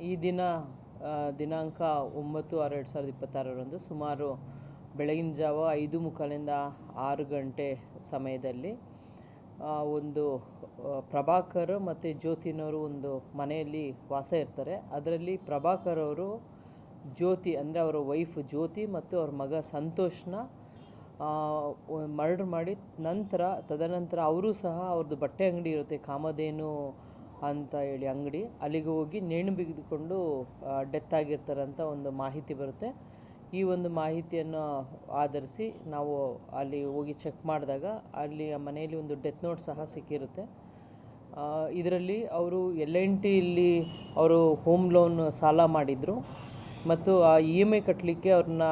ಈ ದಿನ ದಿನಾಂಕ 9/6/2026 ಸುಮಾರು ಬೆಳಗಿನ ಜಾವ 5:45ರಿಂದ 6 ಗಂಟೆ ಸಮಯದಲ್ಲಿ ಒಂದು ಪ್ರಭಾಕರ್ ಮತ್ತು ಜ್ಯೋತಿನವರು ಒಂದು ಮನೆಯಲ್ಲಿ ವಾಸ ಇರ್ತಾರೆ. ಅದರಲ್ಲಿ ಪ್ರಭಾಕರ್ ಅವರು ಜ್ಯೋತಿ ಅಂದರೆ ಅವರ ವೈಫ್ ಜ್ಯೋತಿ ಮತ್ತು ಅವ್ರ ಮಗ ಸಂತೋಷ್ನ ಮರ್ಡರ್ ಮಾಡಿ ತದನಂತರ ಅವರು ಸಹ ಅವ್ರದ್ದು ಬಟ್ಟೆ ಅಂಗಡಿ ಇರುತ್ತೆ, ಕಾಮಧೇನು ಅಂತ ಹೇಳಿ ಅಂಗಡಿ, ಅಲ್ಲಿಗೆ ಹೋಗಿ ನೇಣು ಬಿಗಿದುಕೊಂಡು ಡೆತ್ ಆಗಿರ್ತಾರಂತ ಒಂದು ಮಾಹಿತಿ ಬರುತ್ತೆ. ಈ ಒಂದು ಮಾಹಿತಿಯನ್ನು ಆಧರಿಸಿ ನಾವು ಅಲ್ಲಿ ಹೋಗಿ ಚೆಕ್ ಮಾಡಿದಾಗ ಅಲ್ಲಿ ಆ ಮನೆಯಲ್ಲಿ ಒಂದು ಡೆತ್ ನೋಟ್ ಸಹ ಸಿಕ್ಕಿರುತ್ತೆ. ಇದರಲ್ಲಿ ಅವರು LNTಯಲ್ಲಿ ಅವರು ಹೋಮ್ ಲೋನ್ ಸಾಲ ಮಾಡಿದರು ಮತ್ತು ಆ EMI ಕಟ್ಟಲಿಕ್ಕೆ ಅವ್ರನ್ನ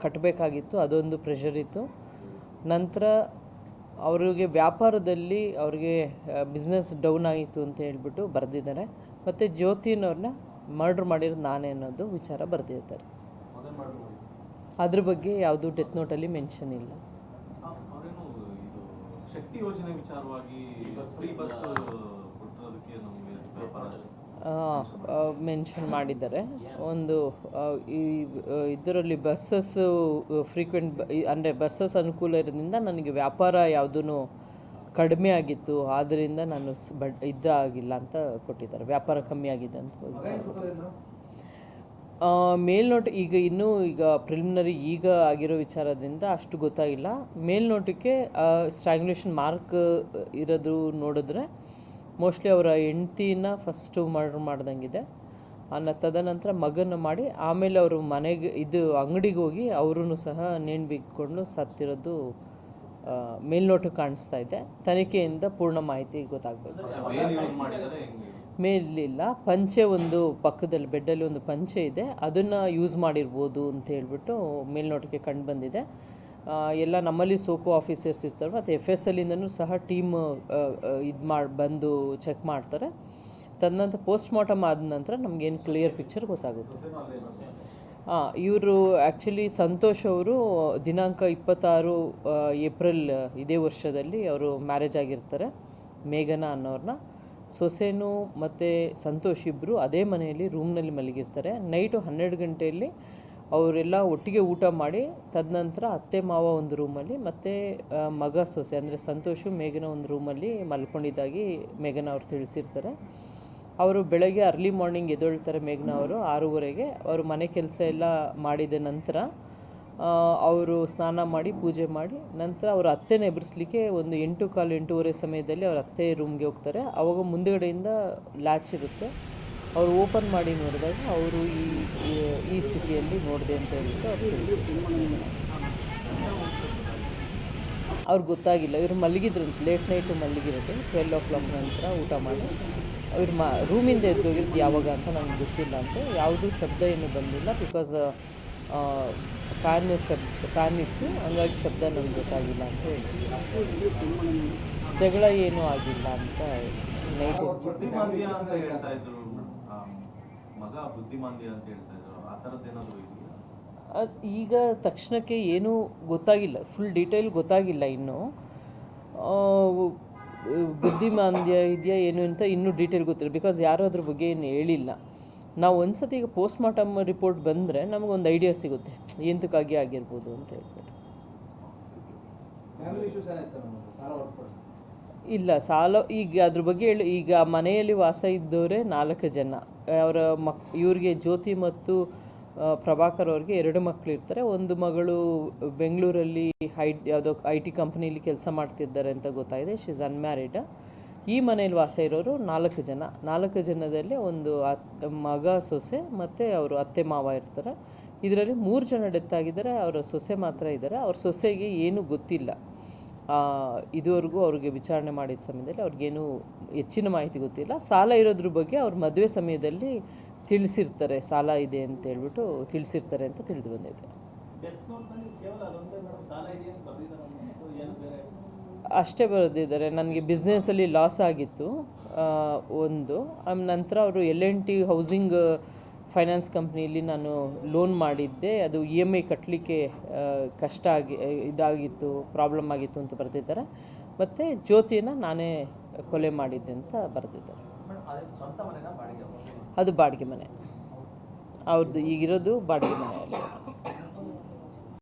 ಕಟ್ಟಬೇಕಾಗಿತ್ತು, ಅದೊಂದು ಪ್ರೆಷರ್ ಇತ್ತು. ನಂತರ ಅವರಿಗೆ ವ್ಯಾಪಾರದಲ್ಲಿ ಅವ್ರಿಗೆ ಬಿಸ್ನೆಸ್ ಡೌನ್ ಆಗಿತ್ತು ಅಂತ ಹೇಳ್ಬಿಟ್ಟು ಬರೆದಿದ್ದಾರೆ. ಮತ್ತು ಜ್ಯೋತಿನವ್ರನ್ನ ಮರ್ಡ್ರ್ ಮಾಡಿರೋದು ನಾನೇ ಅನ್ನೋದು ವಿಚಾರ ಬರೆದಿರ್ತಾರೆ. ಅದ್ರ ಬಗ್ಗೆ ಯಾವುದೂ ಡೆತ್ ನೋಟಲ್ಲಿ ಮೆನ್ಷನ್ ಇಲ್ಲ. ಶಕ್ತಿ ಯೋಜನೆ ವಿಚಾರವಾಗಿ ಮೆನ್ಷನ್ ಮಾಡಿದ್ದಾರೆ. ಒಂದು ಇದರಲ್ಲಿ ಬಸ್ಸಸ್ಸು ಫ್ರೀಕ್ವೆಂಟ್ ಅಂದರೆ ಬಸ್ಸಸ್ ಅನುಕೂಲ ಇರೋದ್ರಿಂದ ನನಗೆ ವ್ಯಾಪಾರ ಯಾವುದೂ ಕಡಿಮೆ ಆಗಿತ್ತು, ಆದ್ದರಿಂದ ನಾನು ಇದಾಗಿಲ್ಲ ಅಂತ ಕೊಟ್ಟಿದ್ದಾರೆ, ವ್ಯಾಪಾರ ಕಮ್ಮಿ ಆಗಿದೆ ಅಂತ ಮೇಲ್ನೋಟ. ಈಗ ಪ್ರಿಲಿಮಿನರಿ ಈಗ ಆಗಿರೋ ವಿಚಾರದಿಂದ ಅಷ್ಟು ಗೊತ್ತಾಗಿಲ್ಲ. ಮೇಲ್ನೋಟಕ್ಕೆ ಸ್ಟ್ರ್ಯಾಂಗ್ಯುಲೇಷನ್ ಮಾರ್ಕ್ ಇರೋದು ನೋಡಿದ್ರೆ ಮೋಸ್ಟ್ಲಿ ಅವರ ಹೆಂಡ್ತಿನ ಫಸ್ಟು ಮರ್ಡರ್ ಮಾಡ್ದಂಗಿದೆ. ತದನಂತರ ಮಗನ ಮಾಡಿ ಆಮೇಲೆ ಅವರು ಮನೆಗೆ ಅಂಗಡಿಗೆ ಹೋಗಿ ಅವರೂ ಸಹ ನೇಣು ಬಿಗಿಕೊಂಡು ಸತ್ತಿರೋದು ಮೇಲ್ನೋಟಕ್ಕೆ ಕಾಣಿಸ್ತಾ ಇದೆ. ತನಿಖೆಯಿಂದ ಪೂರ್ಣ ಮಾಹಿತಿ ಗೊತ್ತಾಗಬೇಕು. ಮೇಲಿಲ್ಲ, ಪಂಚೆ ಒಂದು ಪಕ್ಕದಲ್ಲಿ ಬೆಡ್ಡಲ್ಲಿ ಒಂದು ಪಂಚೆ ಇದೆ, ಅದನ್ನು ಯೂಸ್ ಮಾಡಿರ್ಬೋದು ಅಂತ ಹೇಳ್ಬಿಟ್ಟು ಮೇಲ್ನೋಟಕ್ಕೆ ಕಂಡು ಬಂದಿದೆ. ಎಲ್ಲ ನಮ್ಮಲ್ಲಿ ಸೋಕೋ ಆಫೀಸರ್ಸ್ ಇರ್ತಾರೆ ಮತ್ತು FSLಯಿಂದನೂ ಸಹ ಟೀಮ್ ಬಂದು ಚೆಕ್ ಮಾಡ್ತಾರೆ. ತದನಂತರ ಪೋಸ್ಟ್ಮಾರ್ಟಮ್ ಆದ ನಂತರ ನಮಗೇನು ಕ್ಲಿಯರ್ ಪಿಕ್ಚರ್ ಗೊತ್ತಾಗುತ್ತೆ. ಇವರು ಆ್ಯಕ್ಚುಲಿ ಸಂತೋಷ್ ಅವರು ದಿನಾಂಕ 26 ಏಪ್ರಿಲ್ ಇದೇ ವರ್ಷದಲ್ಲಿ ಅವರು ಮ್ಯಾರೇಜ್ ಆಗಿರ್ತಾರೆ. ಮೇಘನಾ ಅನ್ನೋರನ್ನ ಸೊಸೆನೂ ಮತ್ತು ಸಂತೋಷ್ ಇಬ್ಬರು ಅದೇ ಮನೆಯಲ್ಲಿ ರೂಮ್ನಲ್ಲಿ ಮಲಗಿರ್ತಾರೆ. ನೈಟು 12 ಗಂಟೆಯಲ್ಲಿ ಅವರೆಲ್ಲ ಒಟ್ಟಿಗೆ ಊಟ ಮಾಡಿ ತದನಂತರ ಅತ್ತೆ ಮಾವ ಒಂದು ರೂಮಲ್ಲಿ ಮತ್ತು ಮಗ ಸೊಸೆ ಅಂದರೆ ಸಂತೋಷು ಮೇಘನಾ ಒಂದು ರೂಮಲ್ಲಿ ಮಲ್ಕೊಂಡಿದ್ದಾಗಿ ಮೇಘನಾ ಅವರು ತಿಳಿಸಿರ್ತಾರೆ. ಅವರು ಬೆಳಗ್ಗೆ ಅರ್ಲಿ ಮಾರ್ನಿಂಗ್ ಎದ್ದೇಳ್ತಾರೆ ಮೇಘನಾ ಅವರು 6:30ಗೆ. ಅವರು ಮನೆ ಕೆಲಸ ಎಲ್ಲ ಮಾಡಿದ ನಂತರ ಅವರು ಸ್ನಾನ ಮಾಡಿ ಪೂಜೆ ಮಾಡಿ ನಂತರ ಅವ್ರ ಅತ್ತೆನ ಎಬ್ಬಿಸ್ಲಿಕ್ಕೆ ಒಂದು 8:15 8:30 ಸಮಯದಲ್ಲಿ ಅವ್ರ ಅತ್ತೆ ರೂಮ್ಗೆ ಹೋಗ್ತಾರೆ. ಆವಾಗ ಮುಂದುಗಡೆಯಿಂದ ಲ್ಯಾಚ್ ಇರುತ್ತೆ. ಅವರು ಓಪನ್ ಮಾಡಿ ನೋಡಿದಾಗ ಅವರು ಈ ಸ್ಥಿತಿಯಲ್ಲಿ ನೋಡಿದೆ ಅಂತ ಹೇಳ್ಬಿಟ್ಟು ಅವ್ರು ತಿಳಿಸಿದ್ರು. ಅವ್ರಿಗೆ ಗೊತ್ತಾಗಿಲ್ಲ, ಇವರು ಮಲಗಿದ್ರಂತ, ಲೇಟ್ ನೈಟು ಮಲಗಿರೋದು. 12 o'clock ನಂತರ ಊಟ ಮಾಡಿ ಇವ್ರು ರೂಮಿಂದ ಎದ್ದೋಗಿದ್ದು ಯಾವಾಗ ಅಂತ ನನಗೆ ಗೊತ್ತಿಲ್ಲ ಅಂತ. ಯಾವುದೂ ಶಬ್ದ ಏನೂ ಬಂದಿಲ್ಲ, ಬಿಕಾಸ್ ಫ್ಯಾನ್ ಇತ್ತು, ಹಂಗಾಗಿ ಶಬ್ದ ನನಗೆ ಗೊತ್ತಾಗಿಲ್ಲ ಅಂತ ಹೇಳ್ತೀವಿ. ಜಗಳ ಏನೂ ಆಗಿಲ್ಲ ಅಂತ ನೈಟ್ ಈಗ ತಕ್ಷಣಕ್ಕೆ ಏನೂ ಗೊತ್ತಾಗಿಲ್ಲ, ಫುಲ್ ಡೀಟೇಲ್ ಗೊತ್ತಾಗಿಲ್ಲ. ಇನ್ನೂ ಬುದ್ಧಿಮಾಂದ್ಯ ಇದೆಯಾ ಏನು ಅಂತ ಇನ್ನೂ ಡೀಟೇಲ್ ಗೊತ್ತಿಲ್ಲ, ಬಿಕಾಸ್ ಯಾರೂ ಅದ್ರ ಬಗ್ಗೆ ಏನು ಹೇಳಿಲ್ಲ. ನಾವು ಒಂದು ಸತಿ ಈಗ ಪೋಸ್ಟ್ಮಾರ್ಟಮ್ ರಿಪೋರ್ಟ್ ಬಂದರೆ ನಮಗೊಂದು ಐಡಿಯಾ ಸಿಗುತ್ತೆ ಎಂತಕ್ಕಾಗಿ ಆಗಿರ್ಬೋದು ಅಂತ ಹೇಳ್ಬಿಟ್ಟು. ಇಲ್ಲ, ಸಾಲ ಈಗ ಅದ್ರ ಬಗ್ಗೆ ಈಗ ಮನೆಯಲ್ಲಿ ವಾಸ ಇದ್ದವರೇ 4 ಜನ. ಅವರ ಇವ್ರಿಗೆ ಜ್ಯೋತಿ ಮತ್ತು ಪ್ರಭಾಕರ್ ಅವ್ರಿಗೆ 2 ಮಕ್ಕಳು ಇರ್ತಾರೆ. ಒಂದು ಮಗಳು ಬೆಂಗಳೂರಲ್ಲಿ ಯಾವುದೋ IT ಕಂಪ್ನಿಲಿ ಕೆಲಸ ಮಾಡ್ತಿದ್ದಾರೆ ಅಂತ ಗೊತ್ತಾಗಿದೆ, ಶಿ ಇಸ್ ಅನ್ಮ್ಯಾರಿಡ್. ಈ ಮನೇಲಿ ವಾಸ ಇರೋರು 4 ಜನ. 4 ಜನದಲ್ಲಿ ಒಂದು ಮಗ ಸೊಸೆ ಮತ್ತು ಅವರು ಅತ್ತೆ ಮಾವ ಇರ್ತಾರೆ. ಇದರಲ್ಲಿ 3 ಜನ ಡೆತ್ ಆಗಿದ್ದಾರೆ, ಅವರ ಸೊಸೆ ಮಾತ್ರ ಇದ್ದಾರೆ. ಅವ್ರ ಸೊಸೆಗೆ ಏನೂ ಗೊತ್ತಿಲ್ಲ, ಇದುವರೆಗೂ ಅವ್ರಿಗೆ ವಿಚಾರಣೆ ಮಾಡಿದ ಸಮಯದಲ್ಲಿ ಅವ್ರಿಗೇನು ಹೆಚ್ಚಿನ ಮಾಹಿತಿ ಗೊತ್ತಿಲ್ಲ. ಸಾಲ ಇರೋದ್ರ ಬಗ್ಗೆ ಅವ್ರ ಮದುವೆ ಸಮಯದಲ್ಲಿ ತಿಳಿಸಿರ್ತಾರೆ, ಸಾಲ ಇದೆ ಅಂತ ಹೇಳ್ಬಿಟ್ಟು ತಿಳಿಸಿರ್ತಾರೆ ಅಂತ ತಿಳಿದು ಬಂದಿದೆ. ಅಷ್ಟೇ ಬರೆದಿದ್ದಾರೆ, ನನಗೆ ಬಿಸ್ನೆಸ್ಸಲ್ಲಿ ಲಾಸ್ ಆಗಿತ್ತು ಒಂದು. ನಂತರ ಅವರು LNT ಹೌಸಿಂಗ್ ಫೈನಾನ್ಸ್ ಕಂಪ್ನಿಯಲ್ಲಿ ನಾನು ಲೋನ್ ಮಾಡಿದ್ದೆ, ಅದು EMI ಕಟ್ಟಲಿಕ್ಕೆ ಕಷ್ಟ ಇದಾಗಿತ್ತು, ಪ್ರಾಬ್ಲಮ್ ಆಗಿತ್ತು ಅಂತ ಬರೆದಿದ್ದಾರೆ. ಮತ್ತು ಜ್ಯೋತಿನ ನಾನೇ ಕೊಲೆ ಮಾಡಿದ್ದೆ ಅಂತ ಬರೆದಿದ್ದಾರೆ. ಅದು ಬಾಡಿಗೆ ಮನೆ. ಅವ್ರದ್ದು ಈಗಿರೋದು ಬಾಡಿಗೆ ಮನೆಯಲ್ಲಿ.